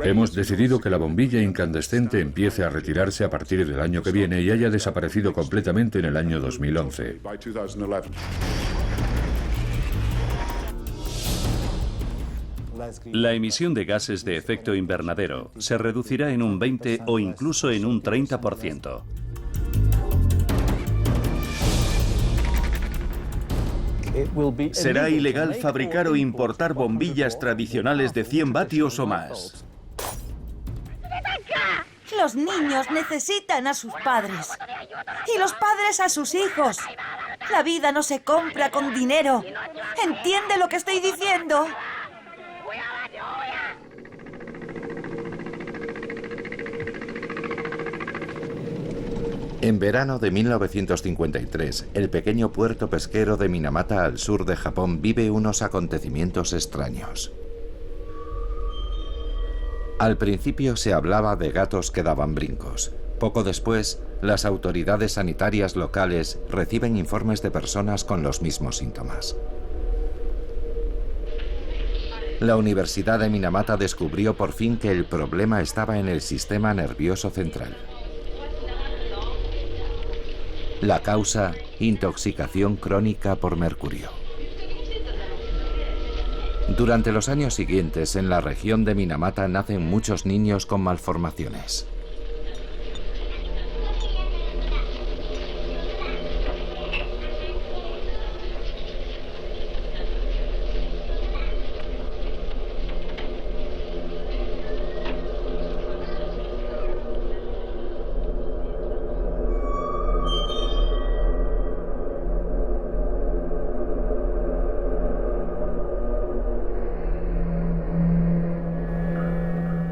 Hemos decidido que la bombilla incandescente empiece a retirarse a partir del año que viene y haya desaparecido completamente en el año 2011. La emisión de gases de efecto invernadero se reducirá en un 20 o incluso en un 30%. Será ilegal fabricar o importar bombillas tradicionales de 100 vatios o más. Los niños necesitan a sus padres. Y los padres a sus hijos. La vida no se compra con dinero. ¿Entiende lo que estoy diciendo? En verano de 1953, el pequeño puerto pesquero de Minamata al sur de Japón vive unos acontecimientos extraños. Al principio se hablaba de gatos que daban brincos. Poco después, las autoridades sanitarias locales reciben informes de personas con los mismos síntomas. La Universidad de Minamata descubrió por fin que el problema estaba en el sistema nervioso central. La causa, intoxicación crónica por mercurio. Durante los años siguientes, en la región de Minamata nacen muchos niños con malformaciones.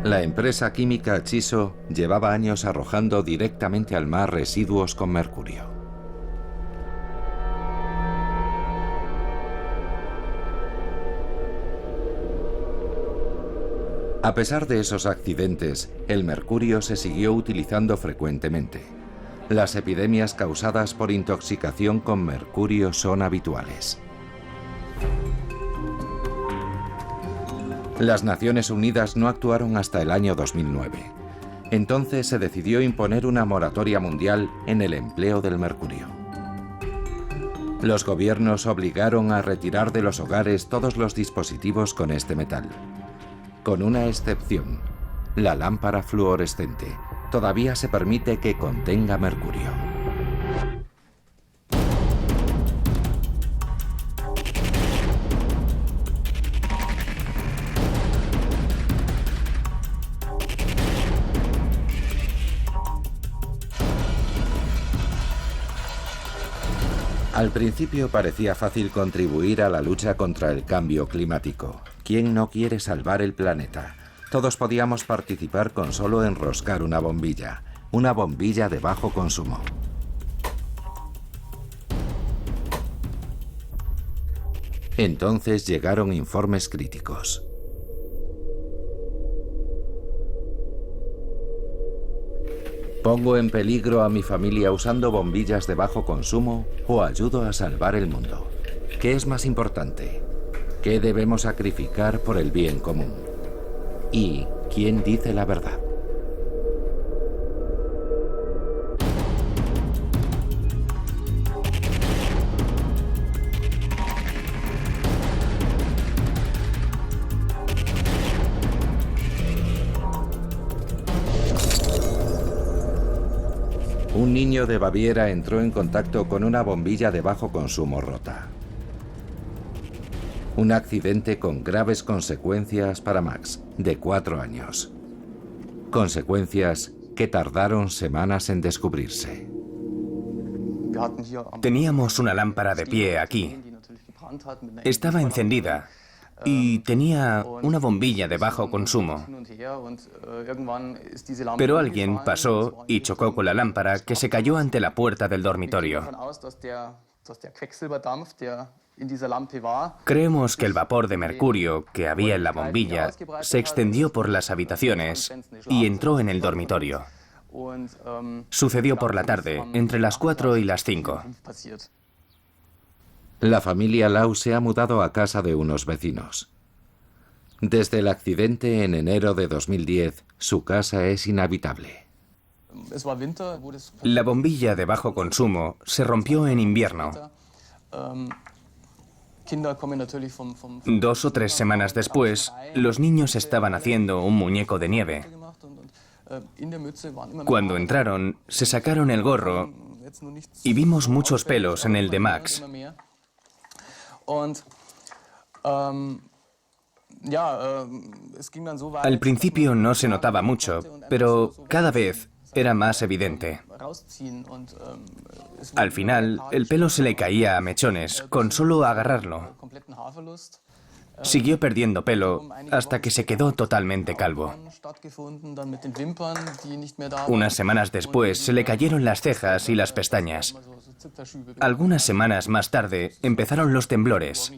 La empresa química Chiso llevaba años arrojando directamente al mar residuos con mercurio. A pesar de esos accidentes, el mercurio se siguió utilizando frecuentemente. Las epidemias causadas por intoxicación con mercurio son habituales. Las Naciones Unidas no actuaron hasta el año 2009. Entonces se decidió imponer una moratoria mundial en el empleo del mercurio. Los gobiernos obligaron a retirar de los hogares todos los dispositivos con este metal. Con una excepción, la lámpara fluorescente. Todavía se permite que contenga mercurio. Al principio parecía fácil contribuir a la lucha contra el cambio climático. ¿Quién no quiere salvar el planeta? Todos podíamos participar con solo enroscar una bombilla de bajo consumo. Entonces llegaron informes críticos. ¿Pongo en peligro a mi familia usando bombillas de bajo consumo o ayudo a salvar el mundo? ¿Qué es más importante? ¿Qué debemos sacrificar por el bien común? ¿Y quién dice la verdad? Un niño de Baviera entró en contacto con una bombilla de bajo consumo rota. Un accidente con graves consecuencias para Max, de 4 años. Consecuencias que tardaron semanas en descubrirse. Teníamos una lámpara de pie aquí. Estaba encendida y tenía una bombilla de bajo consumo. Pero alguien pasó y chocó con la lámpara, que se cayó ante la puerta del dormitorio. Creemos que el vapor de mercurio que había en la bombilla se extendió por las habitaciones y entró en el dormitorio. Sucedió por la tarde, entre las 4 y las 5. La familia Lau se ha mudado a casa de unos vecinos. Desde el accidente en enero de 2010, su casa es inhabitable. La bombilla de bajo consumo se rompió en invierno. 2 o 3 semanas después, los niños estaban haciendo un muñeco de nieve. Cuando entraron, se sacaron el gorro y vimos muchos pelos en el de Max. Al principio no se notaba mucho, pero cada vez era más evidente. Al final, el pelo se le caía a mechones con solo agarrarlo. Siguió perdiendo pelo hasta que se quedó totalmente calvo. Unas semanas después se le cayeron las cejas y las pestañas. Algunas semanas más tarde empezaron los temblores.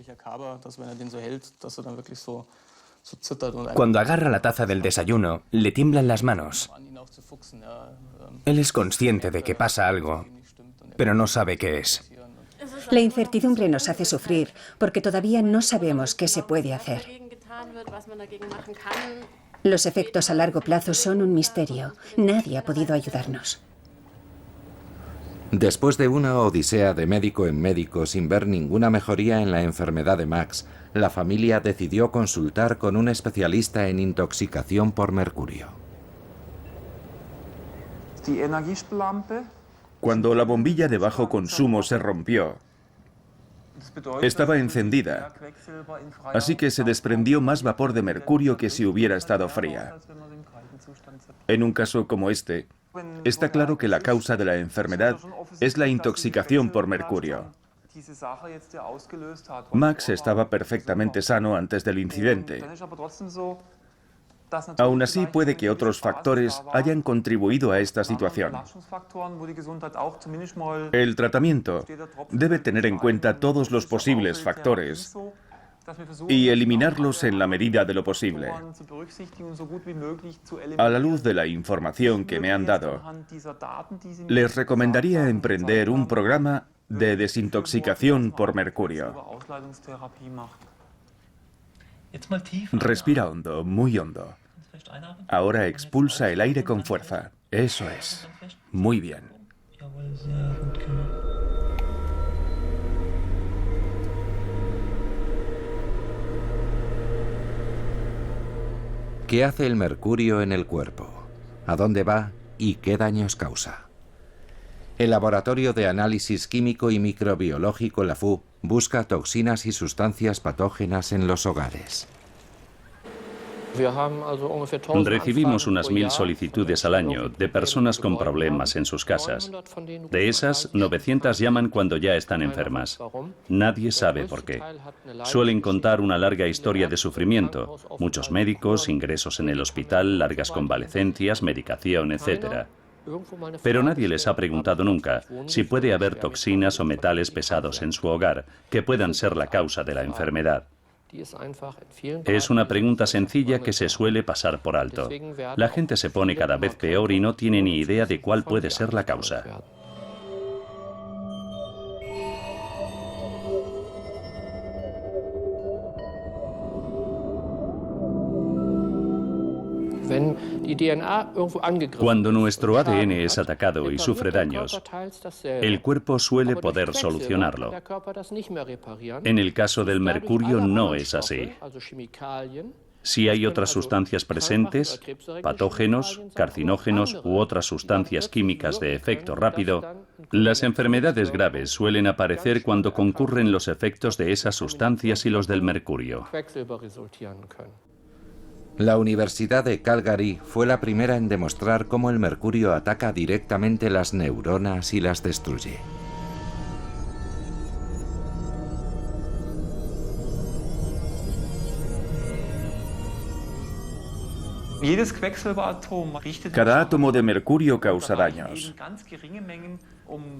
Cuando agarra la taza del desayuno, le tiemblan las manos. Él es consciente de que pasa algo, pero no sabe qué es. La incertidumbre nos hace sufrir porque todavía no sabemos qué se puede hacer. Los efectos a largo plazo son un misterio. Nadie ha podido ayudarnos. Después de una odisea de médico en médico sin ver ninguna mejoría en la enfermedad de Max, la familia decidió consultar con un especialista en intoxicación por mercurio. Cuando la bombilla de bajo consumo se rompió, estaba encendida, así que se desprendió más vapor de mercurio que si hubiera estado fría. En un caso como este, está claro que la causa de la enfermedad es la intoxicación por mercurio. Max estaba perfectamente sano antes del incidente. Aún así, puede que otros factores hayan contribuido a esta situación. El tratamiento debe tener en cuenta todos los posibles factores y eliminarlos en la medida de lo posible. A la luz de la información que me han dado, les recomendaría emprender un programa de desintoxicación por mercurio. Respira hondo, muy hondo. Ahora expulsa el aire con fuerza. Eso es. Muy bien. ¿Qué hace el mercurio en el cuerpo? ¿A dónde va y qué daños causa? El Laboratorio de Análisis Químico y Microbiológico LAFU busca toxinas y sustancias patógenas en los hogares. Recibimos unas 1000 solicitudes al año de personas con problemas en sus casas. De esas, 900 llaman cuando ya están enfermas. Nadie sabe por qué. Suelen contar una larga historia de sufrimiento, muchos médicos, ingresos en el hospital, largas convalecencias, medicación, etc. Pero nadie les ha preguntado nunca si puede haber toxinas o metales pesados en su hogar que puedan ser la causa de la enfermedad. Es una pregunta sencilla que se suele pasar por alto. La gente se pone cada vez peor y no tiene ni idea de cuál puede ser la causa. Cuando nuestro ADN es atacado y sufre daños, el cuerpo suele poder solucionarlo. En el caso del mercurio no es así. Si hay otras sustancias presentes, patógenos, carcinógenos u otras sustancias químicas de efecto rápido, las enfermedades graves suelen aparecer cuando concurren los efectos de esas sustancias y los del mercurio. La Universidad de Calgary fue la primera en demostrar cómo el mercurio ataca directamente las neuronas y las destruye. Cada átomo de mercurio causa daños.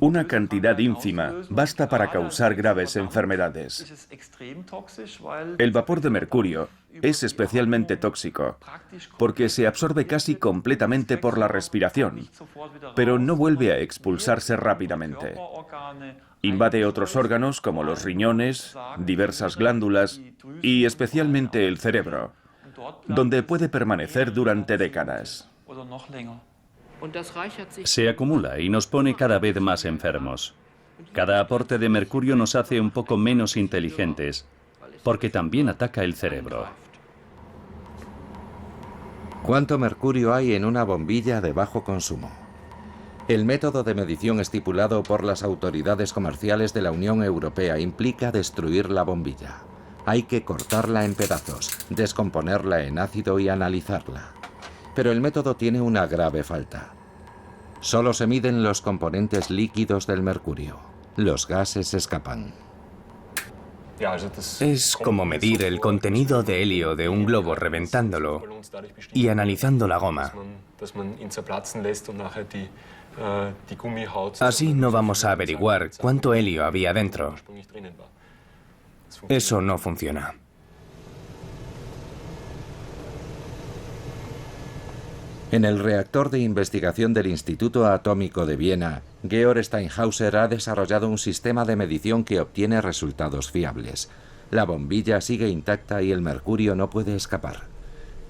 Una cantidad ínfima basta para causar graves enfermedades. El vapor de mercurio es especialmente tóxico porque se absorbe casi completamente por la respiración, pero no vuelve a expulsarse rápidamente. Invade otros órganos como los riñones, diversas glándulas y especialmente el cerebro. donde puede permanecer durante décadas. Se acumula y nos pone cada vez más enfermos. Cada aporte de mercurio nos hace un poco menos inteligentes, porque también ataca el cerebro. ¿Cuánto mercurio hay en una bombilla de bajo consumo? El método de medición estipulado por las autoridades comerciales de la Unión Europea implica destruir la bombilla. Hay que cortarla en pedazos, descomponerla en ácido y analizarla. Pero el método tiene una grave falta. Solo se miden los componentes líquidos del mercurio. Los gases escapan. Es como medir el contenido de helio de un globo reventándolo y analizando la goma. Así no vamos a averiguar cuánto helio había dentro. Eso no funciona. En el reactor de investigación del Instituto Atómico de Viena, Georg Steinhauser ha desarrollado un sistema de medición que obtiene resultados fiables. La bombilla sigue intacta y el mercurio no puede escapar.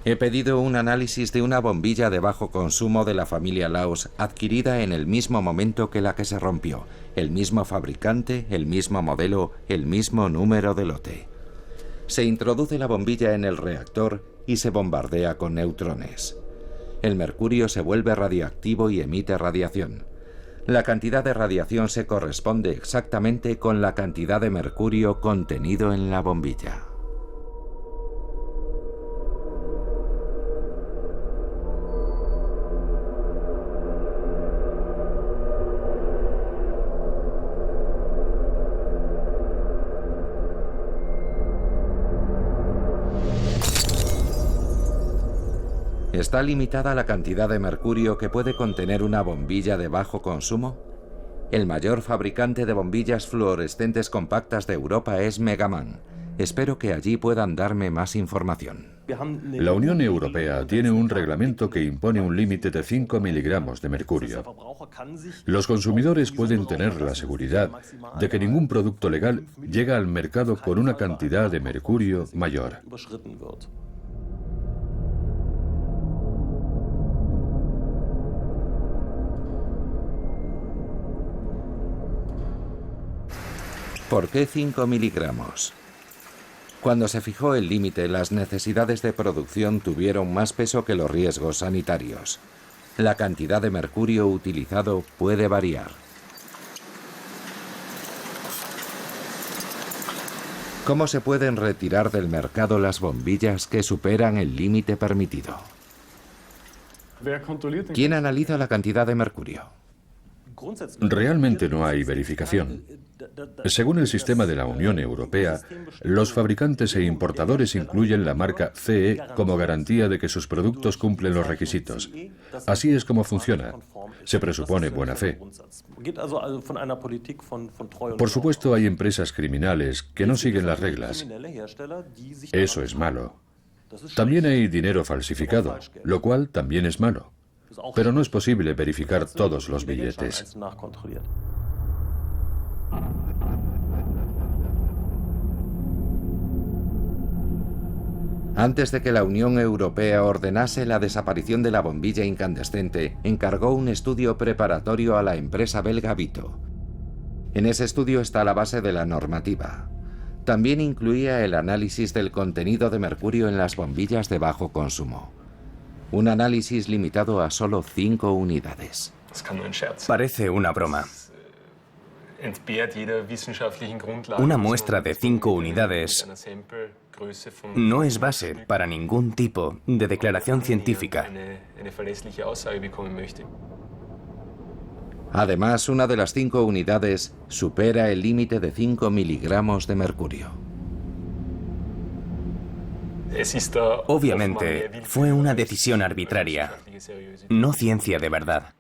He pedido un análisis de una bombilla de bajo consumo de la familia Laus, adquirida en el mismo momento que la que se rompió. El mismo fabricante, el mismo modelo, el mismo número de lote. Se introduce la bombilla en el reactor y se bombardea con neutrones. El mercurio se vuelve radioactivo y emite radiación. La cantidad de radiación se corresponde exactamente con la cantidad de mercurio contenido en la bombilla. ¿Está limitada la cantidad de mercurio que puede contener una bombilla de bajo consumo? El mayor fabricante de bombillas fluorescentes compactas de Europa es Megaman. Espero que allí puedan darme más información. La Unión Europea tiene un reglamento que impone un límite de 5 miligramos de mercurio. Los consumidores pueden tener la seguridad de que ningún producto legal llega al mercado con una cantidad de mercurio mayor. ¿Por qué 5 miligramos? Cuando se fijó el límite, las necesidades de producción tuvieron más peso que los riesgos sanitarios. La cantidad de mercurio utilizado puede variar. ¿Cómo se pueden retirar del mercado las bombillas que superan el límite permitido? ¿Quién analiza la cantidad de mercurio? Realmente no hay verificación. Según el sistema de la Unión Europea, los fabricantes e importadores incluyen la marca CE como garantía de que sus productos cumplen los requisitos. Así es como funciona. Se presupone buena fe. Por supuesto, hay empresas criminales que no siguen las reglas. Eso es malo. También hay dinero falsificado, lo cual también es malo. Pero no es posible verificar todos los billetes. Antes de que la Unión Europea ordenase la desaparición de la bombilla incandescente, encargó un estudio preparatorio a la empresa belga Vito. En ese estudio está la base de la normativa. También incluía el análisis del contenido de mercurio en las bombillas de bajo consumo. Un análisis limitado a solo 5 unidades. Parece una broma. Una muestra de 5 unidades no es base para ningún tipo de declaración científica. Además, una de las 5 unidades supera el límite de 5 miligramos de mercurio. Obviamente, fue una decisión arbitraria, no ciencia de verdad.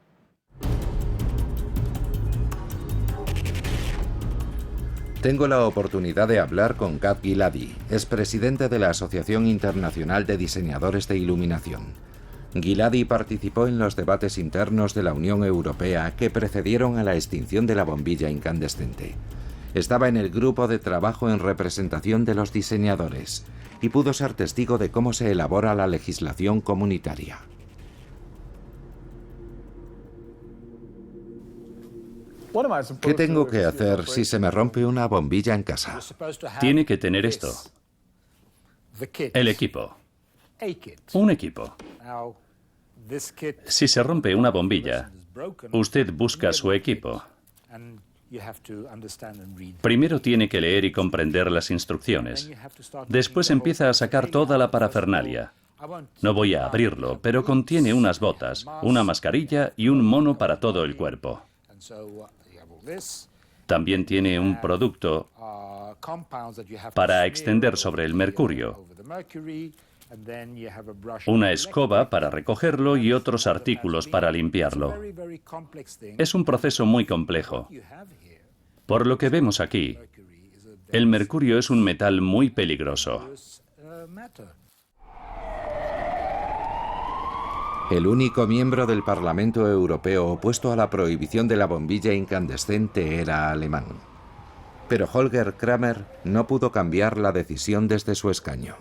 Tengo la oportunidad de hablar con Kat Giladi, es presidente de la Asociación Internacional de Diseñadores de Iluminación. Giladi participó en los debates internos de la Unión Europea que precedieron a la extinción de la bombilla incandescente. Estaba en el grupo de trabajo en representación de los diseñadores y pudo ser testigo de cómo se elabora la legislación comunitaria. ¿Qué tengo que hacer si se me rompe una bombilla en casa? Tiene que tener esto. El equipo. Un equipo. Si se rompe una bombilla, usted busca su equipo. Primero tiene que leer y comprender las instrucciones. Después empieza a sacar toda la parafernalia. No voy a abrirlo, pero contiene unas botas, una mascarilla y un mono para todo el cuerpo. También tiene un producto para extender sobre el mercurio, una escoba para recogerlo y otros artículos para limpiarlo. Es un proceso muy complejo. Por lo que vemos aquí, el mercurio es un metal muy peligroso. El único miembro del Parlamento Europeo opuesto a la prohibición de la bombilla incandescente era alemán. Pero Holger Kramer no pudo cambiar la decisión desde su escaño.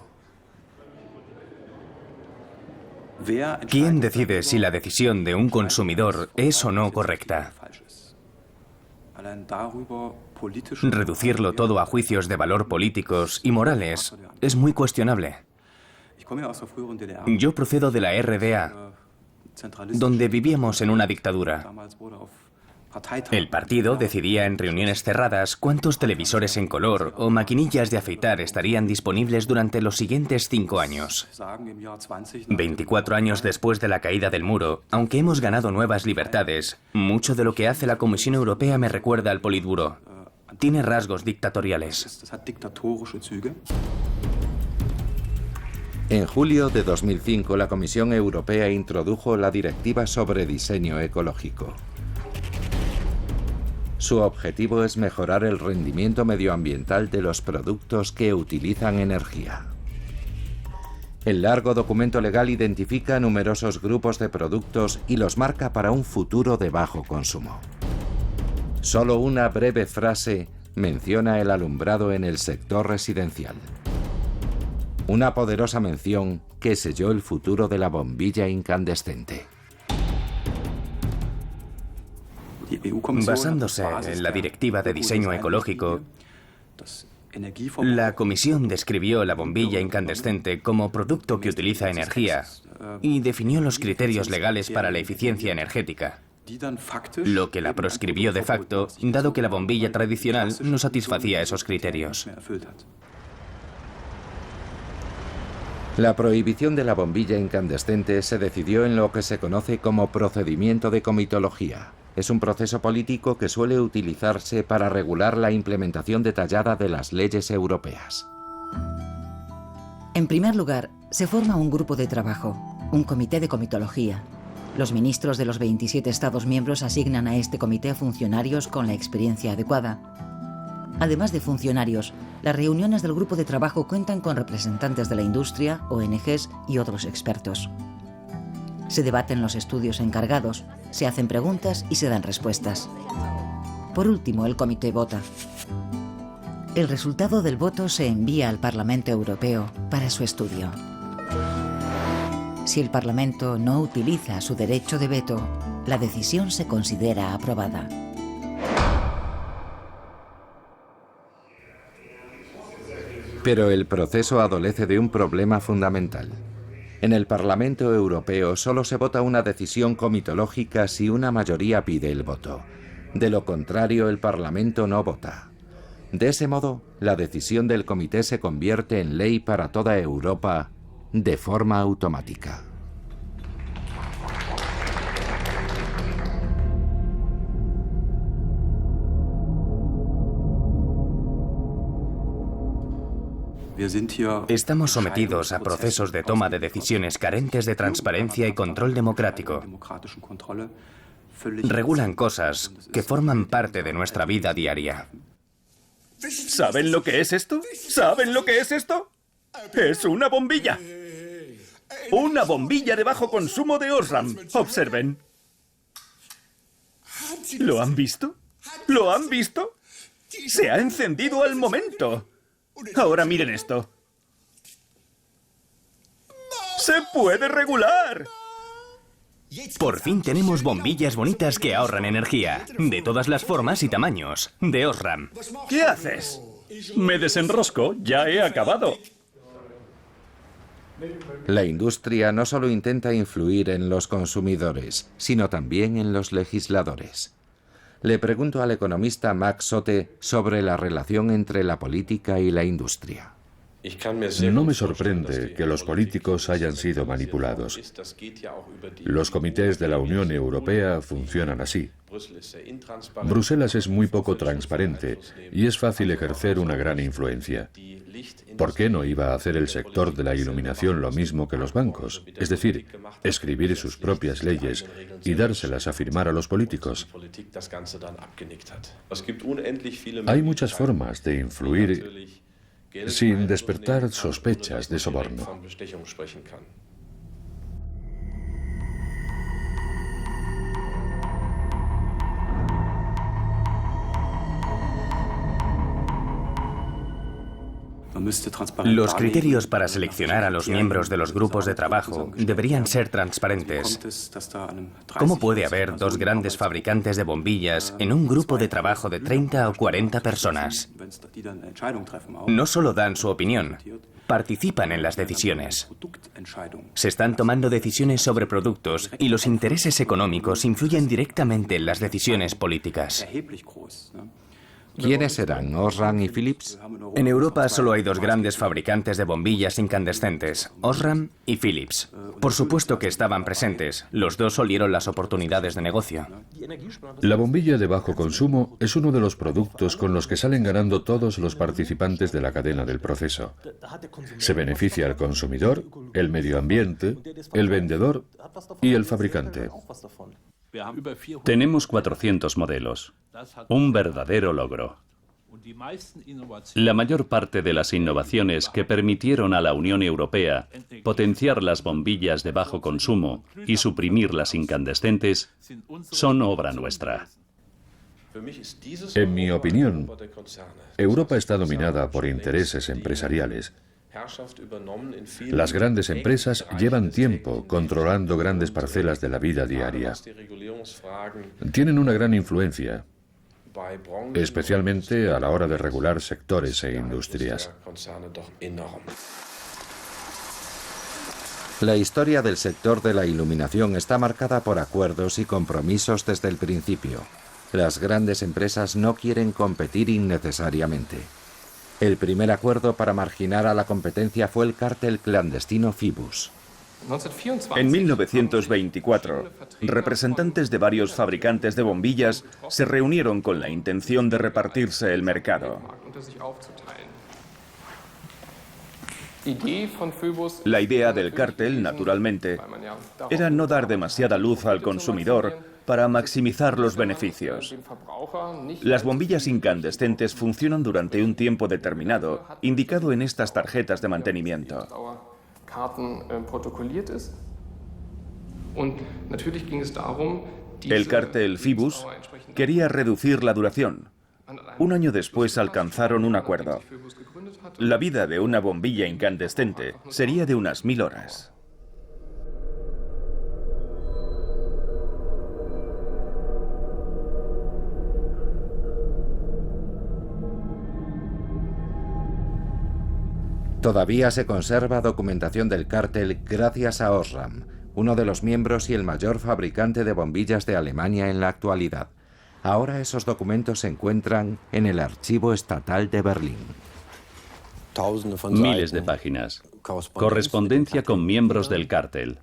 ¿Quién decide si la decisión de un consumidor es o no correcta? Reducirlo todo a juicios de valor políticos y morales es muy cuestionable. Yo procedo de la RDA, donde vivíamos en una dictadura. El partido decidía en reuniones cerradas cuántos televisores en color o maquinillas de afeitar estarían disponibles durante los siguientes 5 años. 24 años después de la caída del muro, aunque hemos ganado nuevas libertades, mucho de lo que hace la Comisión Europea me recuerda al Politburó. Tiene rasgos dictatoriales. En julio de 2005, la Comisión Europea introdujo la Directiva sobre Diseño Ecológico. Su objetivo es mejorar el rendimiento medioambiental de los productos que utilizan energía. El largo documento legal identifica numerosos grupos de productos y los marca para un futuro de bajo consumo. Solo una breve frase menciona el alumbrado en el sector residencial. Una poderosa mención que selló el futuro de la bombilla incandescente. Basándose en la Directiva de Diseño Ecológico, la Comisión describió la bombilla incandescente como producto que utiliza energía y definió los criterios legales para la eficiencia energética, lo que la proscribió de facto, dado que la bombilla tradicional no satisfacía esos criterios. La prohibición de la bombilla incandescente se decidió en lo que se conoce como procedimiento de comitología. Es un proceso político que suele utilizarse para regular la implementación detallada de las leyes europeas. En primer lugar, se forma un grupo de trabajo, un comité de comitología. Los ministros de los 27 Estados miembros asignan a este comité funcionarios con la experiencia adecuada. Además de funcionarios, las reuniones del grupo de trabajo cuentan con representantes de la industria, ONGs y otros expertos. Se debaten los estudios encargados, se hacen preguntas y se dan respuestas. Por último, el comité vota. El resultado del voto se envía al Parlamento Europeo para su estudio. Si el Parlamento no utiliza su derecho de veto, la decisión se considera aprobada. Pero el proceso adolece de un problema fundamental. En el Parlamento Europeo solo se vota una decisión comitológica si una mayoría pide el voto. De lo contrario, el Parlamento no vota. De ese modo, la decisión del comité se convierte en ley para toda Europa de forma automática. Estamos sometidos a procesos de toma de decisiones carentes de transparencia y control democrático. Regulan cosas que forman parte de nuestra vida diaria. ¿Saben lo que es esto? ¿Saben lo que es esto? ¡Es una bombilla! Una bombilla de bajo consumo de Osram. Observen. ¿Lo han visto? ¿Lo han visto? ¡Se ha encendido al momento! Ahora miren esto. ¡Se puede regular! Por fin tenemos bombillas bonitas que ahorran energía, de todas las formas y tamaños, de Osram. ¿Qué haces? Me desenrosco, ya he acabado. La industria no solo intenta influir en los consumidores, sino también en los legisladores. Le pregunto al economista Max Sote sobre la relación entre la política y la industria. No me sorprende que los políticos hayan sido manipulados. Los comités de la Unión Europea funcionan así. Bruselas es muy poco transparente y es fácil ejercer una gran influencia. ¿Por qué no iba a hacer el sector de la iluminación lo mismo que los bancos? Es decir, escribir sus propias leyes y dárselas a firmar a los políticos. Hay muchas formas de influir sin despertar sospechas de soborno. Los criterios para seleccionar a los miembros de los grupos de trabajo deberían ser transparentes. ¿Cómo puede haber dos grandes fabricantes de bombillas en un grupo de trabajo de 30 o 40 personas? No solo dan su opinión, participan en las decisiones. Se están tomando decisiones sobre productos y los intereses económicos influyen directamente en las decisiones políticas. ¿Quiénes serán, Osram y Philips? En Europa solo hay dos grandes fabricantes de bombillas incandescentes, Osram y Philips. Por supuesto que estaban presentes, los dos olieron las oportunidades de negocio. La bombilla de bajo consumo es uno de los productos con los que salen ganando todos los participantes de la cadena del proceso. Se beneficia al consumidor, el medio ambiente, el vendedor y el fabricante. Tenemos 400 modelos. Un verdadero logro. La mayor parte de las innovaciones que permitieron a la Unión Europea potenciar las bombillas de bajo consumo y suprimir las incandescentes son obra nuestra. En mi opinión, Europa está dominada por intereses empresariales. Las grandes empresas llevan tiempo controlando grandes parcelas de la vida diaria. Tienen una gran influencia, especialmente a la hora de regular sectores e industrias. La historia del sector de la iluminación está marcada por acuerdos y compromisos desde el principio. Las grandes empresas no quieren competir innecesariamente. El primer acuerdo para marginar a la competencia fue el cártel clandestino Fibus. En 1924, representantes de varios fabricantes de bombillas se reunieron con la intención de repartirse el mercado. La idea del cártel, naturalmente, era no dar demasiada luz al consumidor para maximizar los beneficios. Las bombillas incandescentes funcionan durante un tiempo determinado, indicado en estas tarjetas de mantenimiento. El cártel Fibus quería reducir la duración. Un año después alcanzaron un acuerdo. La vida de una bombilla incandescente sería de unas 1000 horas. Todavía se conserva documentación del cártel gracias a Osram, uno de los miembros y el mayor fabricante de bombillas de Alemania en la actualidad. Ahora esos documentos se encuentran en el Archivo Estatal de Berlín. Miles de páginas. Correspondencia con miembros del cártel.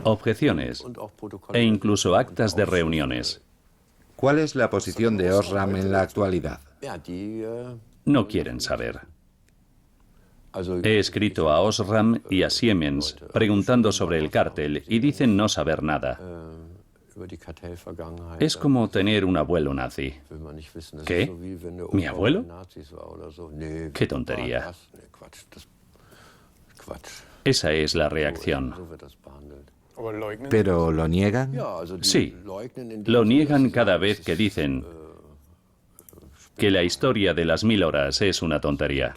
Objeciones. E incluso actas de reuniones. ¿Cuál es la posición de Osram en la actualidad? No quieren saber. He escrito a Osram y a Siemens preguntando sobre el cártel y dicen no saber nada. Es como tener un abuelo nazi. ¿Qué? ¿Mi abuelo? ¡Qué tontería! Esa es la reacción. ¿Pero lo niegan? Sí, lo niegan cada vez que dicen que la historia de las 1000 horas es una tontería.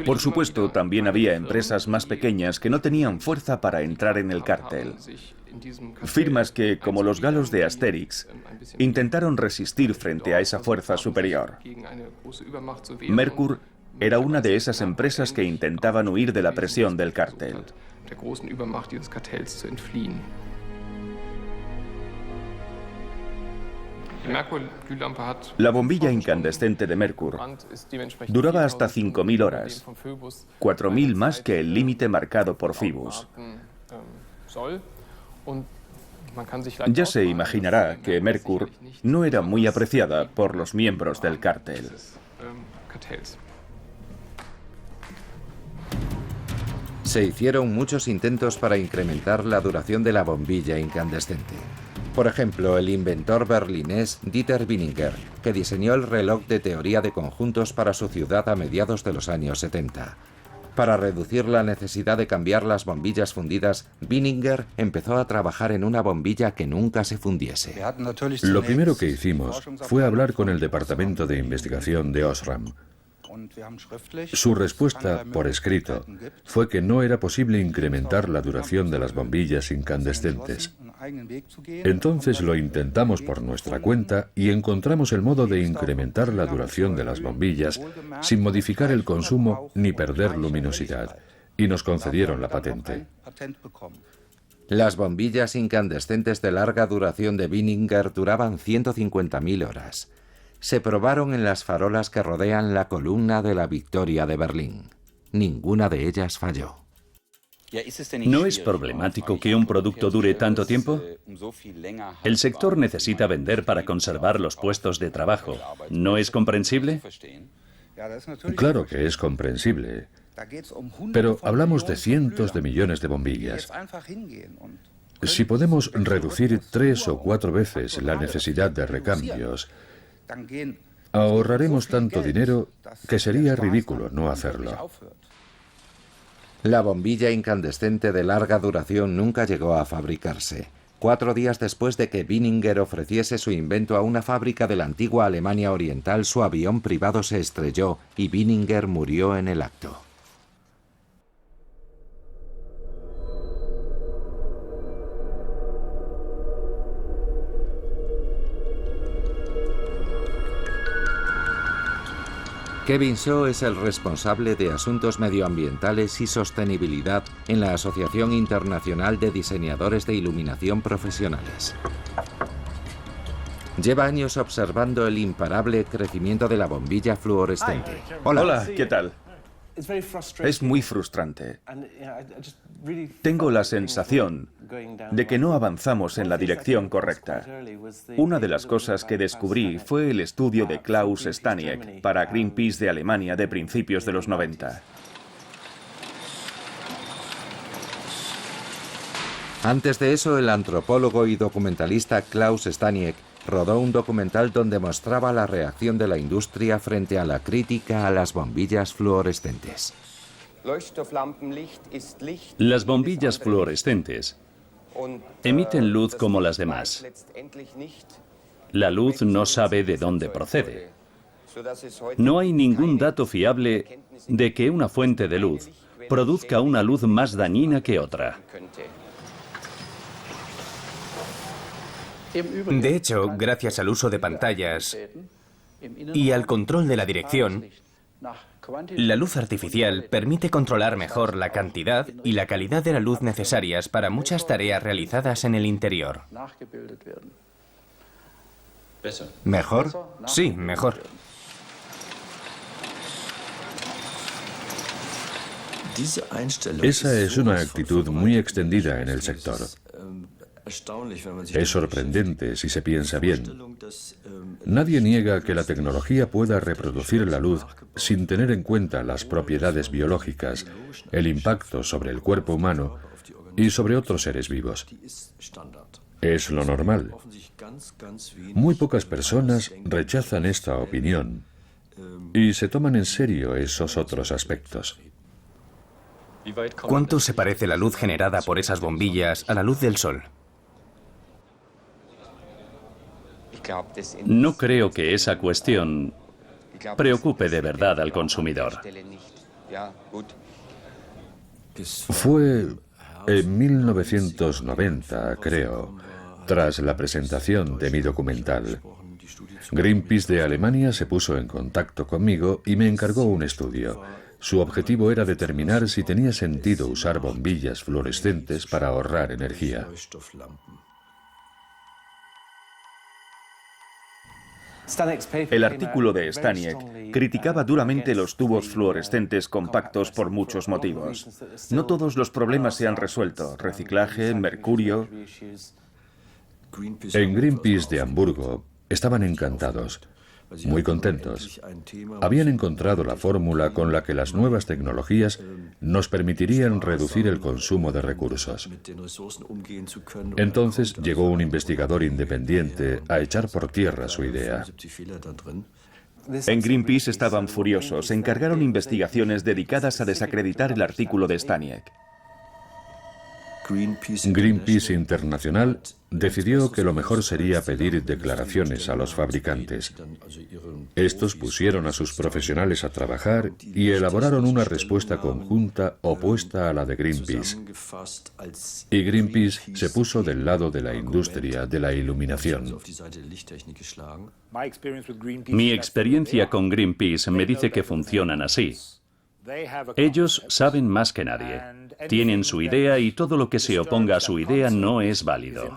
Por supuesto, también había empresas más pequeñas que no tenían fuerza para entrar en el cártel. Firmas que, como los galos de Asterix, intentaron resistir frente a esa fuerza superior. Merkur era una de esas empresas que intentaban huir de la presión del cártel. La bombilla incandescente de Merkur duraba hasta 5000 horas, 4000 más que el límite marcado por Phoebus. Ya se imaginará que Merkur no era muy apreciada por los miembros del cártel. Se hicieron muchos intentos para incrementar la duración de la bombilla incandescente. Por ejemplo, el inventor berlinés Dieter Wieninger, que diseñó el reloj de teoría de conjuntos para su ciudad a mediados de los años 70. Para reducir la necesidad de cambiar las bombillas fundidas, Wieninger empezó a trabajar en una bombilla que nunca se fundiese. Lo primero que hicimos fue hablar con el Departamento de Investigación de Osram. Su respuesta, por escrito, fue que no era posible incrementar la duración de las bombillas incandescentes. Entonces lo intentamos por nuestra cuenta y encontramos el modo de incrementar la duración de las bombillas sin modificar el consumo ni perder luminosidad, y nos concedieron la patente. Las bombillas incandescentes de larga duración de Wieninger duraban 150.000 horas. Se probaron en las farolas que rodean la columna de la Victoria de Berlín. Ninguna de ellas falló. ¿No es problemático que un producto dure tanto tiempo? El sector necesita vender para conservar los puestos de trabajo. ¿No es comprensible? Claro que es comprensible, pero hablamos de cientos de millones de bombillas. Si podemos reducir 3 o 4 veces la necesidad de recambios, ahorraremos tanto dinero que sería ridículo no hacerlo. La bombilla incandescente de larga duración nunca llegó a fabricarse. 4 días después de que Wieninger ofreciese su invento a una fábrica de la antigua Alemania Oriental, su avión privado se estrelló y Wieninger murió en el acto. Kevin Shaw es el responsable de asuntos medioambientales y sostenibilidad en la Asociación Internacional de Diseñadores de Iluminación Profesionales. Lleva años observando el imparable crecimiento de la bombilla fluorescente. Hola, ¿qué tal? Es muy frustrante. Tengo la sensación de que no avanzamos en la dirección correcta. Una de las cosas que descubrí fue el estudio de Klaus Staniek para Greenpeace de Alemania de principios de los 90. Antes de eso, el antropólogo y documentalista Klaus Staniek rodó un documental donde mostraba la reacción de la industria frente a la crítica a las bombillas fluorescentes. Las bombillas fluorescentes emiten luz como las demás. La luz no sabe de dónde procede. No hay ningún dato fiable de que una fuente de luz produzca una luz más dañina que otra. De hecho, gracias al uso de pantallas y al control de la dirección, la luz artificial permite controlar mejor la cantidad y la calidad de la luz necesarias para muchas tareas realizadas en el interior. ¿Mejor? Sí, mejor. Esa es una actitud muy extendida en el sector. Es sorprendente si se piensa bien. Nadie niega que la tecnología pueda reproducir la luz sin tener en cuenta las propiedades biológicas, el impacto sobre el cuerpo humano y sobre otros seres vivos. Es lo normal. Muy pocas personas rechazan esta opinión y se toman en serio esos otros aspectos. ¿Cuánto se parece la luz generada por esas bombillas a la luz del sol? No creo que esa cuestión preocupe de verdad al consumidor. Fue en 1990, creo, tras la presentación de mi documental. Greenpeace de Alemania se puso en contacto conmigo y me encargó un estudio. Su objetivo era determinar si tenía sentido usar bombillas fluorescentes para ahorrar energía. El artículo de Staniek criticaba duramente los tubos fluorescentes compactos por muchos motivos. No todos los problemas se han resuelto: reciclaje, mercurio. En Greenpeace de Hamburgo estaban encantados, muy contentos. Habían encontrado la fórmula con la que las nuevas tecnologías nos permitirían reducir el consumo de recursos. Entonces llegó un investigador independiente a echar por tierra su idea. En Greenpeace estaban furiosos, encargaron investigaciones dedicadas a desacreditar el artículo de Staniek. Greenpeace Internacional decidió que lo mejor sería pedir declaraciones a los fabricantes. Estos pusieron a sus profesionales a trabajar y elaboraron una respuesta conjunta opuesta a la de Greenpeace. Y Greenpeace se puso del lado de la industria de la iluminación. Mi experiencia con Greenpeace me dice que funcionan así. Ellos saben más que nadie. Tienen su idea y todo lo que se oponga a su idea no es válido.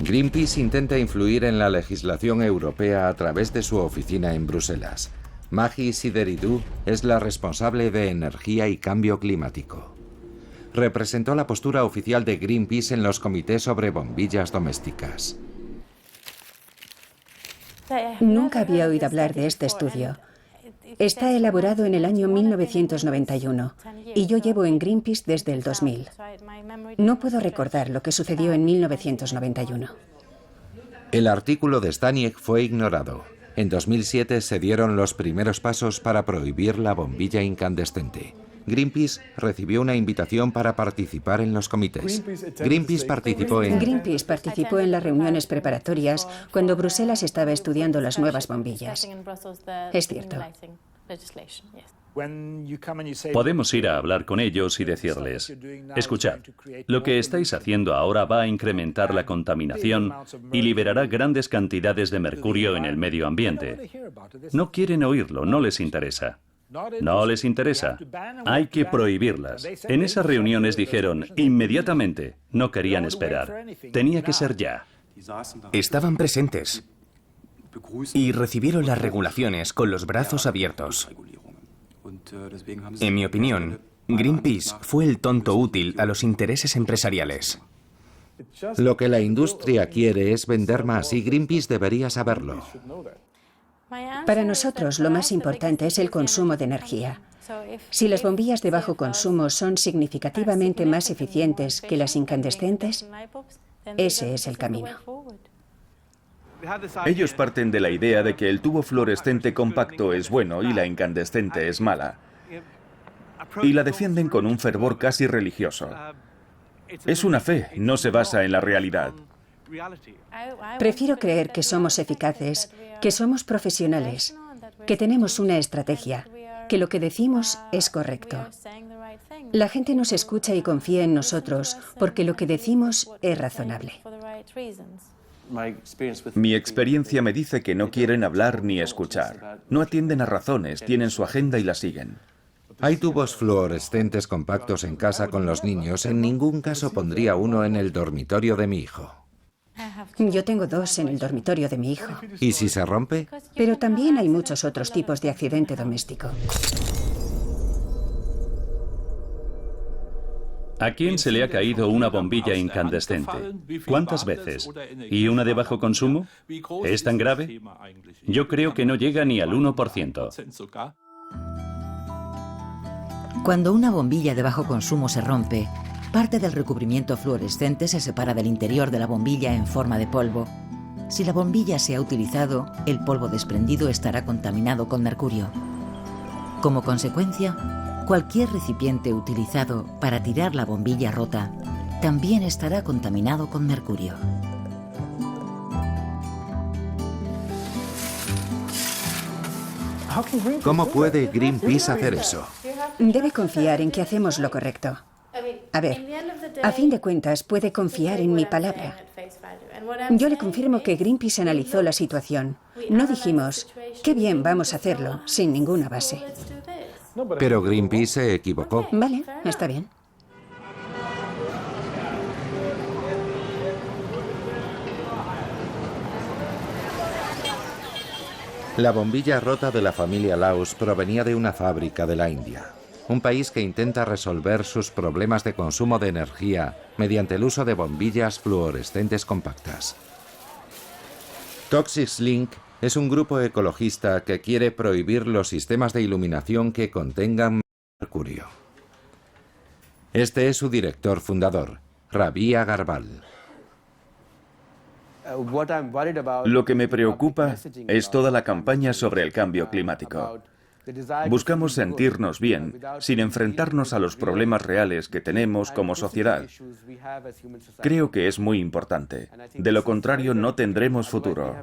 Greenpeace intenta influir en la legislación europea a través de su oficina en Bruselas. Maggie Sideridou es la responsable de energía y cambio climático. Representó la postura oficial de Greenpeace en los comités sobre bombillas domésticas. Nunca había oído hablar de este estudio. Está elaborado en el año 1991 y yo llevo en Greenpeace desde el 2000. No puedo recordar lo que sucedió en 1991. El artículo de Staniek fue ignorado. En 2007 se dieron los primeros pasos para prohibir la bombilla incandescente. Greenpeace recibió una invitación para participar en los comités. Greenpeace participó en las reuniones preparatorias cuando Bruselas estaba estudiando las nuevas bombillas. Es cierto. Podemos ir a hablar con ellos y decirles: escuchad, lo que estáis haciendo ahora va a incrementar la contaminación y liberará grandes cantidades de mercurio en el medio ambiente. No quieren oírlo, no les interesa. No les interesa. Hay que prohibirlas. En esas reuniones dijeron inmediatamente. No querían esperar. Tenía que ser ya. Estaban presentes y recibieron las regulaciones con los brazos abiertos. En mi opinión, Greenpeace fue el tonto útil a los intereses empresariales. Lo que la industria quiere es vender más y Greenpeace debería saberlo. Para nosotros lo más importante es el consumo de energía. Si las bombillas de bajo consumo son significativamente más eficientes que las incandescentes, ese es el camino. Ellos parten de la idea de que el tubo fluorescente compacto es bueno y la incandescente es mala. Y la defienden con un fervor casi religioso. Es una fe, no se basa en la realidad. Prefiero creer que somos eficaces, que somos profesionales, que tenemos una estrategia, que lo que decimos es correcto. La gente nos escucha y confía en nosotros porque lo que decimos es razonable. Mi experiencia me dice que no quieren hablar ni escuchar. No atienden a razones, tienen su agenda y la siguen. Hay tubos fluorescentes compactos en casa con los niños. En ningún caso pondría uno en el dormitorio de mi hijo. Yo tengo 2 en el dormitorio de mi hijo. ¿Y si se rompe? Pero también hay muchos otros tipos de accidente doméstico. ¿A quién se le ha caído una bombilla incandescente? ¿Cuántas veces? ¿Y una de bajo consumo? ¿Es tan grave? Yo creo que no llega ni al 1%. Cuando una bombilla de bajo consumo se rompe, parte del recubrimiento fluorescente se separa del interior de la bombilla en forma de polvo. Si la bombilla se ha utilizado, el polvo desprendido estará contaminado con mercurio. Como consecuencia, Cualquier recipiente utilizado para tirar la bombilla rota también estará contaminado con mercurio. ¿Cómo puede Greenpeace hacer eso? Debe confiar en que hacemos lo correcto. A ver, a fin de cuentas, puede confiar en mi palabra. Yo le confirmo que Greenpeace analizó la situación. No dijimos, qué bien, vamos a hacerlo, sin ninguna base. Pero Greenpeace se equivocó. Vale, está bien. La bombilla rota de la familia Laus provenía de una fábrica de la India, un país que intenta resolver sus problemas de consumo de energía mediante el uso de bombillas fluorescentes compactas. Toxics Link es un grupo ecologista que quiere prohibir los sistemas de iluminación que contengan mercurio. Este es su director fundador, Ravi Agarwal. Lo que me preocupa es toda la campaña sobre el cambio climático. Buscamos sentirnos bien sin enfrentarnos a los problemas reales que tenemos como sociedad. Creo que es muy importante. De lo contrario, no tendremos futuro.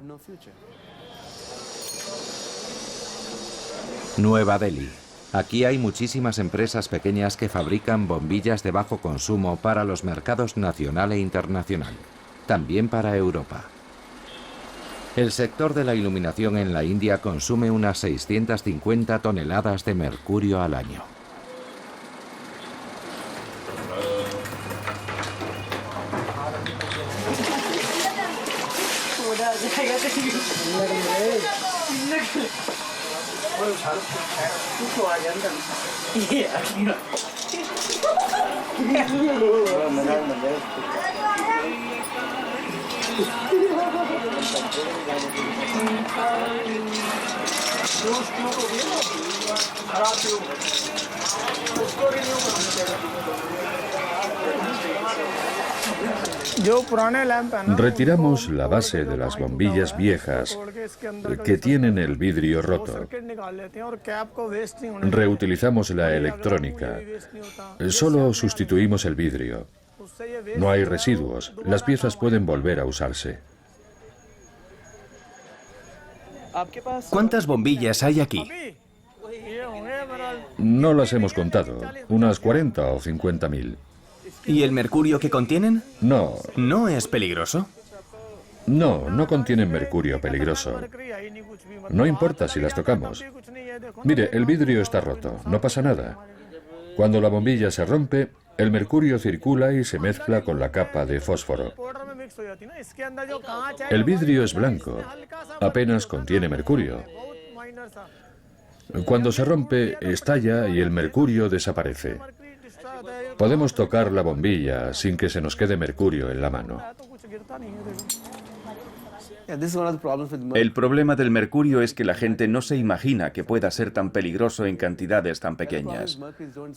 Nueva Delhi. Aquí hay muchísimas empresas pequeñas que fabrican bombillas de bajo consumo para los mercados nacional e internacional, también para Europa. El sector de la iluminación en la India consume unas 650 toneladas de mercurio al año. Retiramos la base de las bombillas viejas que tienen el vidrio roto. Reutilizamos la electrónica. Solo sustituimos el vidrio. No hay residuos. Las piezas pueden volver a usarse. ¿Cuántas bombillas hay aquí? No las hemos contado. Unas 40 o 50.000. ¿Y el mercurio que contienen? No. ¿No es peligroso? No, no contienen mercurio peligroso. No importa si las tocamos. Mire, el vidrio está roto. No pasa nada. Cuando la bombilla se rompe, el mercurio circula y se mezcla con la capa de fósforo. El vidrio es blanco. Apenas contiene mercurio. Cuando se rompe, estalla y el mercurio desaparece. Podemos tocar la bombilla sin que se nos quede mercurio en la mano. El problema del mercurio es que la gente no se imagina que pueda ser tan peligroso en cantidades tan pequeñas.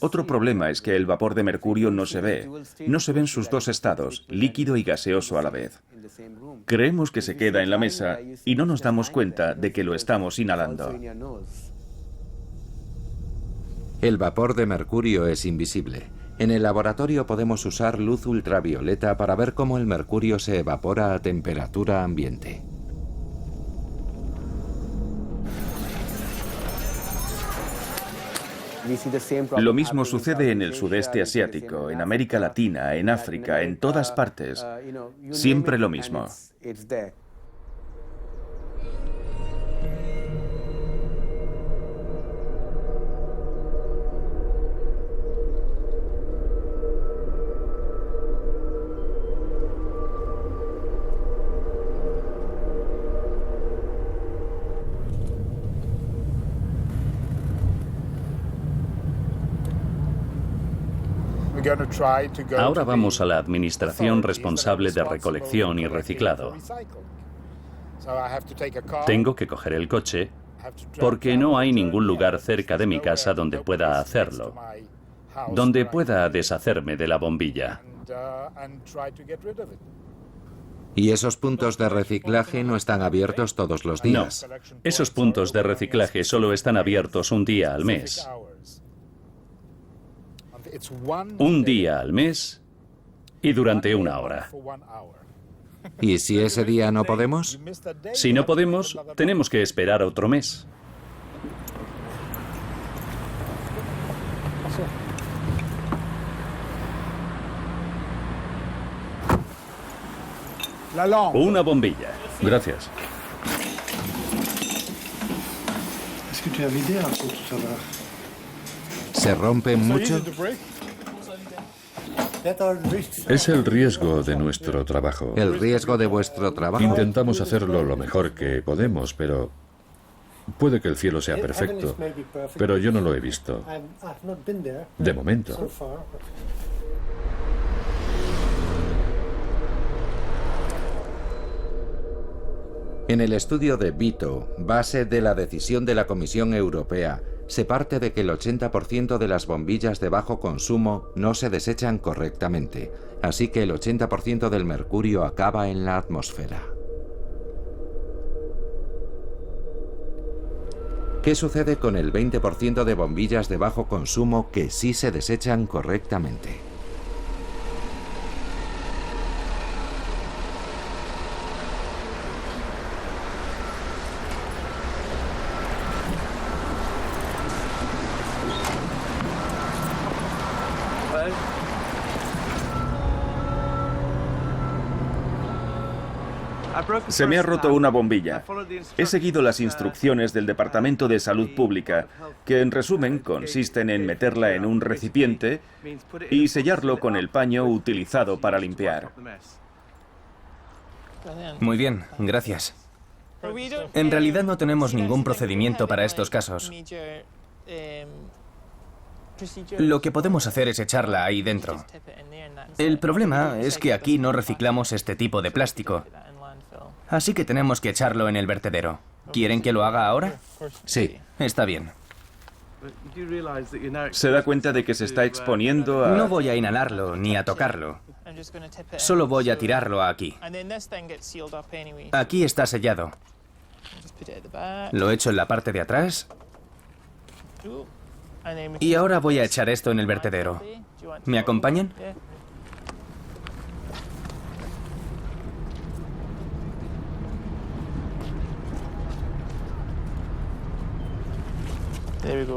Otro problema es que el vapor de mercurio no se ve. No se ven sus dos estados, líquido y gaseoso a la vez. Creemos que se queda en la mesa y no nos damos cuenta de que lo estamos inhalando. El vapor de mercurio es invisible. En el laboratorio podemos usar luz ultravioleta para ver cómo el mercurio se evapora a temperatura ambiente. Lo mismo sucede en el sudeste asiático, en América Latina, en África, en todas partes. Siempre lo mismo. Ahora vamos a la administración responsable de recolección y reciclado. Tengo que coger el coche porque no hay ningún lugar cerca de mi casa donde pueda hacerlo, donde pueda deshacerme de la bombilla. ¿Y esos puntos de reciclaje no están abiertos todos los días? No, esos puntos de reciclaje solo están abiertos un día al mes. Un día al mes y durante 1 hora. ¿Y si ese día no podemos? Si no podemos, tenemos que esperar otro mes. Una bombilla. Gracias. ¿Se rompen mucho? Es el riesgo de nuestro trabajo. ¿El riesgo de vuestro trabajo? Intentamos hacerlo lo mejor que podemos, pero puede que el cielo sea perfecto, pero yo no lo he visto. De momento. En el estudio de Vito, base de la decisión de la Comisión Europea, se parte de que el 80% de las bombillas de bajo consumo no se desechan correctamente, así que el 80% del mercurio acaba en la atmósfera. ¿Qué sucede con el 20% de bombillas de bajo consumo que sí se desechan correctamente? Se me ha roto una bombilla. He seguido las instrucciones del Departamento de Salud Pública, que en resumen consisten en meterla en un recipiente y sellarlo con el paño utilizado para limpiar. Muy bien, gracias. En realidad no tenemos ningún procedimiento para estos casos. Lo que podemos hacer es echarla ahí dentro. El problema es que aquí no reciclamos este tipo de plástico. Así que tenemos que echarlo en el vertedero. ¿Quieren que lo haga ahora? Sí. Está bien. ¿Se da cuenta de que se está exponiendo a...? No voy a inhalarlo ni a tocarlo. Solo voy a tirarlo aquí. Aquí está sellado. Lo echo en la parte de atrás. Y ahora voy a echar esto en el vertedero. ¿Me acompañan?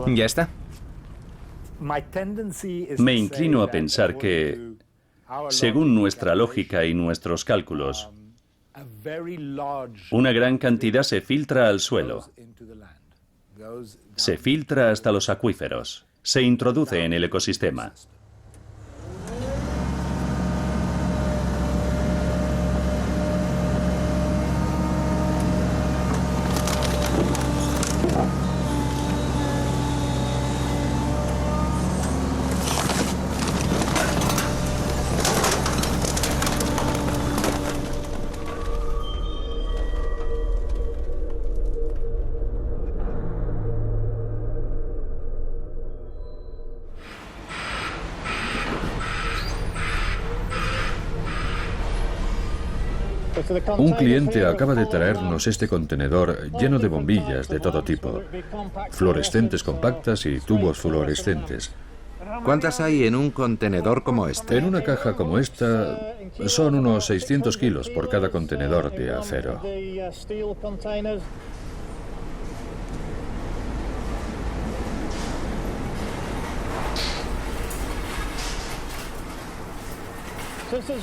¿Ya está? Me inclino a pensar que, según nuestra lógica y nuestros cálculos, una gran cantidad se filtra al suelo, se filtra hasta los acuíferos, se introduce en el ecosistema. Un cliente acaba de traernos este contenedor lleno de bombillas de todo tipo, fluorescentes compactas y tubos fluorescentes. ¿Cuántas hay en un contenedor como este? En una caja como esta son unos 600 kilos por cada contenedor de acero.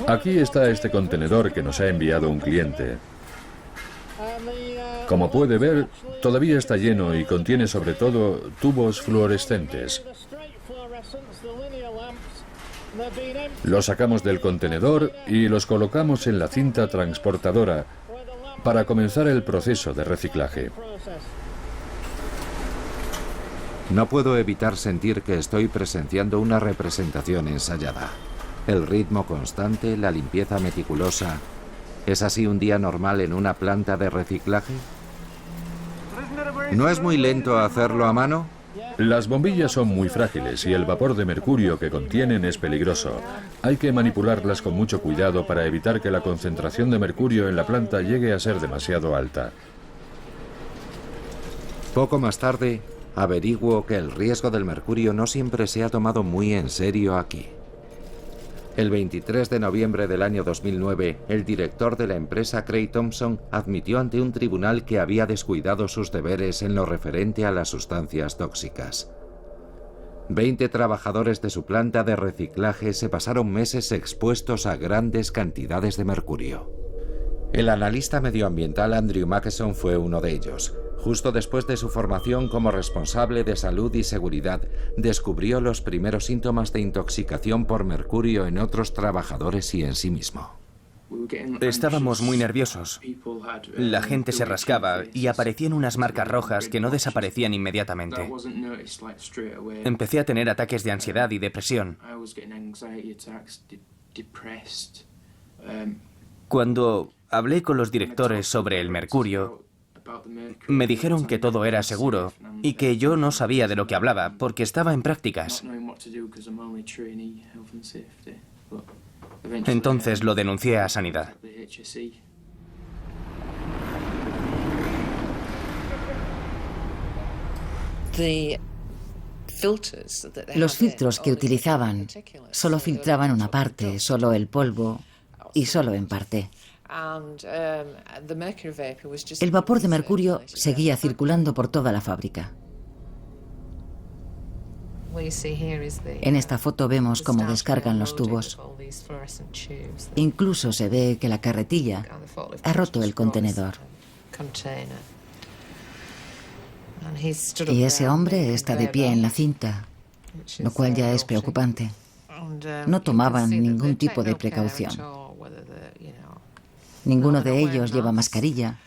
Aquí está este contenedor que nos ha enviado un cliente. Como puede ver, todavía está lleno y contiene sobre todo tubos fluorescentes. Los sacamos del contenedor y los colocamos en la cinta transportadora para comenzar el proceso de reciclaje. No puedo evitar sentir que estoy presenciando una representación ensayada. El ritmo constante, la limpieza meticulosa. ¿Es así un día normal en una planta de reciclaje? ¿No es muy lento hacerlo a mano? Las bombillas son muy frágiles y el vapor de mercurio que contienen es peligroso. Hay que manipularlas con mucho cuidado para evitar que la concentración de mercurio en la planta llegue a ser demasiado alta. Poco más tarde, averiguo que el riesgo del mercurio no siempre se ha tomado muy en serio aquí. El 23 de noviembre del año 2009, el director de la empresa Craig Thompson admitió ante un tribunal que había descuidado sus deberes en lo referente a las sustancias tóxicas. 20 trabajadores de su planta de reciclaje se pasaron meses expuestos a grandes cantidades de mercurio. El analista medioambiental Andrew Mackesson fue uno de ellos. Justo después de su formación como responsable de salud y seguridad, descubrió los primeros síntomas de intoxicación por mercurio en otros trabajadores y en sí mismo. Estábamos muy nerviosos. La gente se rascaba y aparecían unas marcas rojas que no desaparecían inmediatamente. Empecé a tener ataques de ansiedad y depresión. Cuando hablé con los directores sobre el mercurio, me dijeron que todo era seguro y que yo no sabía de lo que hablaba porque estaba en prácticas. Entonces lo denuncié a Sanidad. Los filtros que utilizaban solo filtraban una parte, solo el polvo y solo en parte. El vapor de mercurio seguía circulando por toda la fábrica. En esta foto vemos cómo descargan los tubos. Incluso se ve que la carretilla ha roto el contenedor. Y ese hombre está de pie en la cinta, lo cual ya es preocupante. No tomaban ningún tipo de precaución. Ninguno de ellos lleva mascarilla.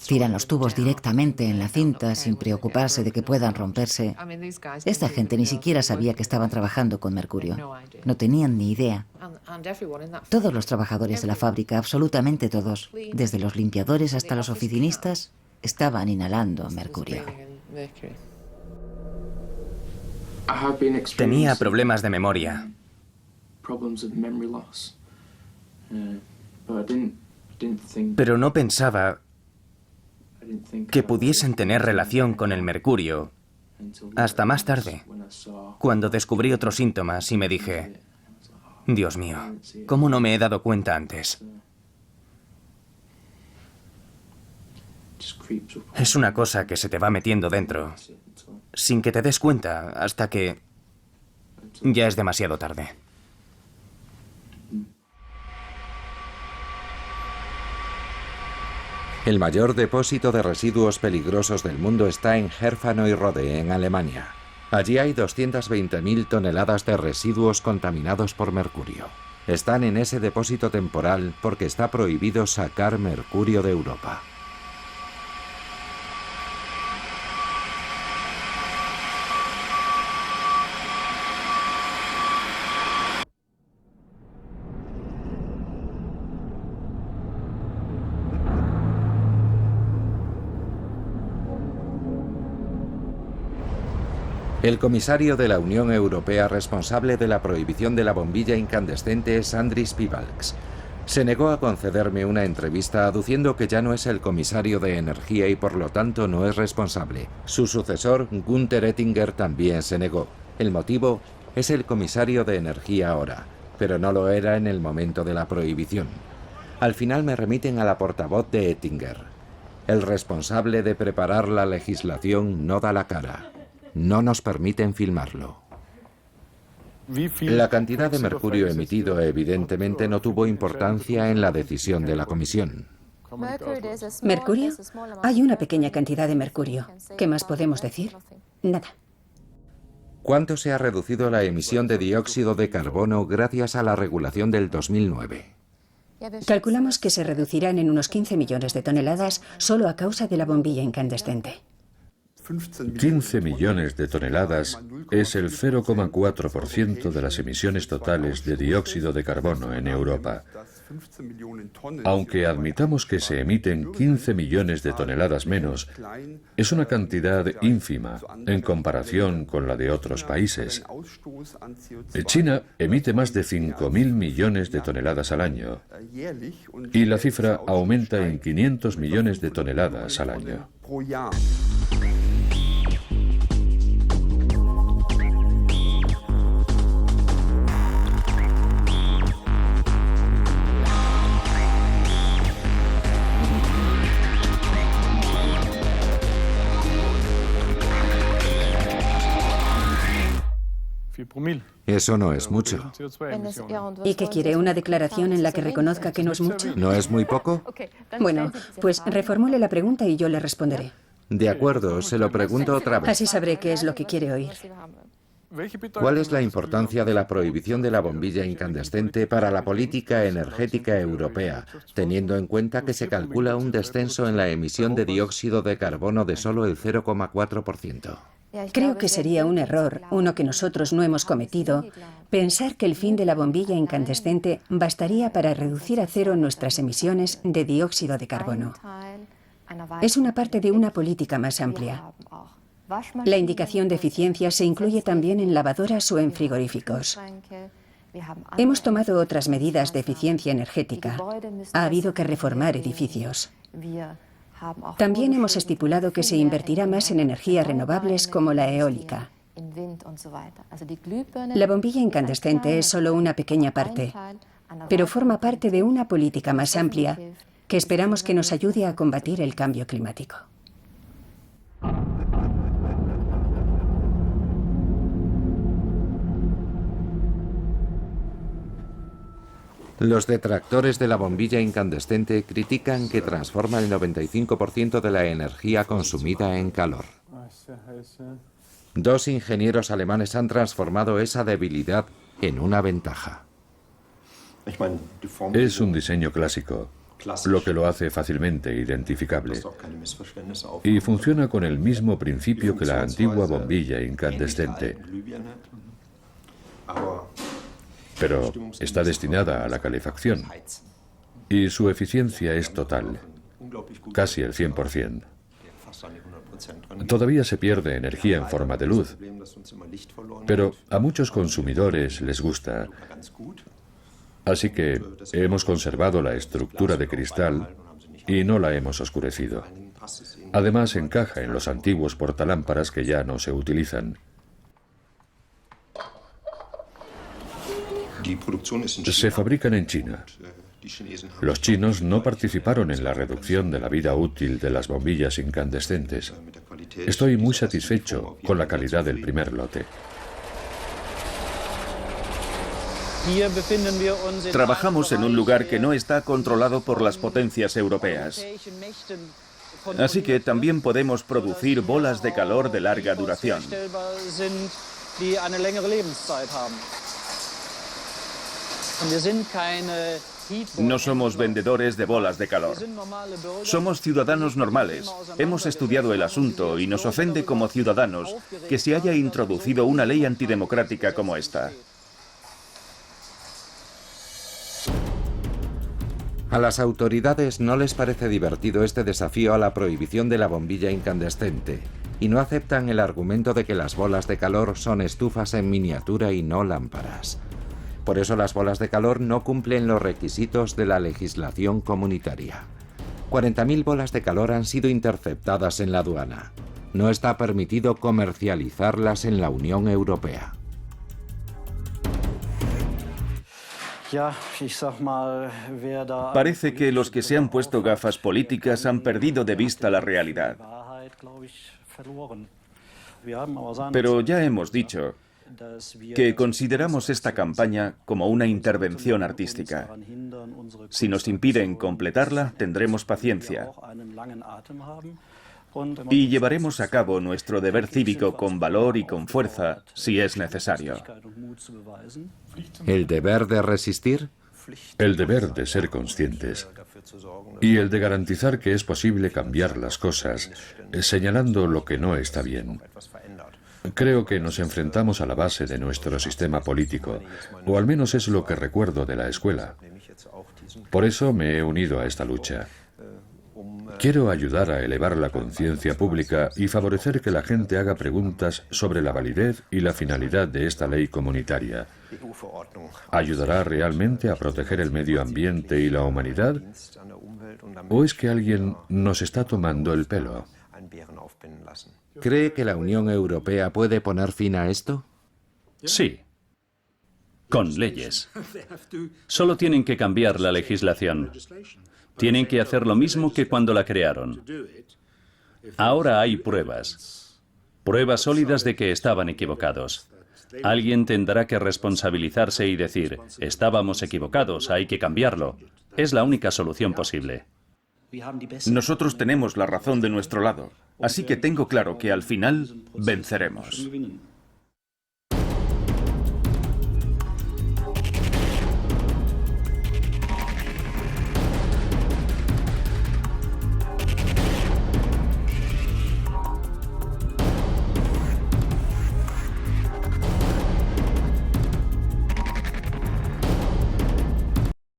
Tiran los tubos directamente en la cinta sin preocuparse de que puedan romperse. Esta gente ni siquiera sabía que estaban trabajando con mercurio. No tenían ni idea. Todos los trabajadores de la fábrica, absolutamente todos, desde los limpiadores hasta los oficinistas, estaban inhalando mercurio. Tenía problemas de memoria. Pero no pensaba que pudiesen tener relación con el mercurio hasta más tarde, cuando descubrí otros síntomas y me dije, Dios mío, ¿cómo no me he dado cuenta antes? Es una cosa que se te va metiendo dentro, sin que te des cuenta, hasta que ya es demasiado tarde. El mayor depósito de residuos peligrosos del mundo está en Herfeneude, en Alemania. Allí hay 220.000 toneladas de residuos contaminados por mercurio. Están en ese depósito temporal porque está prohibido sacar mercurio de Europa. El comisario de la Unión Europea responsable de la prohibición de la bombilla incandescente es Andris Piebalgs. Se negó a concederme una entrevista aduciendo que ya no es el comisario de energía y por lo tanto no es responsable. Su sucesor, Günther Oettinger, también se negó. El motivo es el comisario de energía ahora, pero no lo era en el momento de la prohibición. Al final me remiten a la portavoz de Oettinger. El responsable de preparar la legislación no da la cara. No nos permiten filmarlo. La cantidad de mercurio emitido evidentemente no tuvo importancia en la decisión de la comisión. ¿Mercurio? Hay una pequeña cantidad de mercurio. ¿Qué más podemos decir? Nada. ¿Cuánto se ha reducido la emisión de dióxido de carbono gracias a la regulación del 2009? Calculamos que se reducirán en unos 15 millones de toneladas solo a causa de la bombilla incandescente. 15 millones de toneladas es el 0,4% de las emisiones totales de dióxido de carbono en Europa. Aunque admitamos que se emiten 15 millones de toneladas menos, es una cantidad ínfima en comparación con la de otros países. China emite más de 5.000 millones de toneladas al año y la cifra aumenta en 500 millones de toneladas al año. Eso no es mucho. ¿Y qué quiere? ¿Una declaración en la que reconozca que no es mucho? ¿No es muy poco? Bueno, pues reformule la pregunta y yo le responderé. De acuerdo, se lo pregunto otra vez. Así sabré qué es lo que quiere oír. ¿Cuál es la importancia de la prohibición de la bombilla incandescente para la política energética europea, teniendo en cuenta que se calcula un descenso en la emisión de dióxido de carbono de solo el 0,4%? Creo que sería un error, uno que nosotros no hemos cometido, pensar que el fin de la bombilla incandescente bastaría para reducir a cero nuestras emisiones de dióxido de carbono. Es una parte de una política más amplia. La indicación de eficiencia se incluye también en lavadoras o en frigoríficos. Hemos tomado otras medidas de eficiencia energética. Ha habido que reformar edificios. También hemos estipulado que se invertirá más en energías renovables como la eólica. La bombilla incandescente es solo una pequeña parte, pero forma parte de una política más amplia que esperamos que nos ayude a combatir el cambio climático. Los detractores de la bombilla incandescente critican que transforma el 95% de la energía consumida en calor. 2 ingenieros alemanes han transformado esa debilidad en una ventaja. Es un diseño clásico, lo que lo hace fácilmente identificable. Y funciona con el mismo principio que la antigua bombilla incandescente. Pero está destinada a la calefacción. Y su eficiencia es total, casi el 100%. Todavía se pierde energía en forma de luz, pero a muchos consumidores les gusta. Así que hemos conservado la estructura de cristal y no la hemos oscurecido. Además, encaja en los antiguos portalámparas que ya no se utilizan. Se fabrican en China. Los chinos no participaron en la reducción de la vida útil de las bombillas incandescentes. Estoy muy satisfecho con la calidad del primer lote. Trabajamos en un lugar que no está controlado por las potencias europeas. Así que también podemos producir bolas de calor de larga duración. No somos vendedores de bolas de calor. Somos ciudadanos normales. Hemos estudiado el asunto y nos ofende como ciudadanos que se haya introducido una ley antidemocrática como esta. A las autoridades no les parece divertido este desafío a la prohibición de la bombilla incandescente y no aceptan el argumento de que las bolas de calor son estufas en miniatura y no lámparas. Por eso las bolas de calor no cumplen los requisitos de la legislación comunitaria. 40.000 bolas de calor han sido interceptadas en la aduana. No está permitido comercializarlas en la Unión Europea. Parece que los que se han puesto gafas políticas han perdido de vista la realidad. Pero ya hemos dicho que consideramos esta campaña como una intervención artística. Si nos impiden completarla, tendremos paciencia y llevaremos a cabo nuestro deber cívico con valor y con fuerza si es necesario. ¿El deber de resistir? El deber de ser conscientes y el de garantizar que es posible cambiar las cosas, señalando lo que no está bien. Creo que nos enfrentamos a la base de nuestro sistema político, o al menos es lo que recuerdo de la escuela. Por eso me he unido a esta lucha. Quiero ayudar a elevar la conciencia pública y favorecer que la gente haga preguntas sobre la validez y la finalidad de esta ley comunitaria. ¿Ayudará realmente a proteger el medio ambiente y la humanidad? ¿O es que alguien nos está tomando el pelo? ¿Cree que la Unión Europea puede poner fin a esto? Sí. Con leyes. Solo tienen que cambiar la legislación. Tienen que hacer lo mismo que cuando la crearon. Ahora hay pruebas. Pruebas sólidas de que estaban equivocados. Alguien tendrá que responsabilizarse y decir, estábamos equivocados, hay que cambiarlo. Es la única solución posible. Nosotros tenemos la razón de nuestro lado, así que tengo claro que al final venceremos.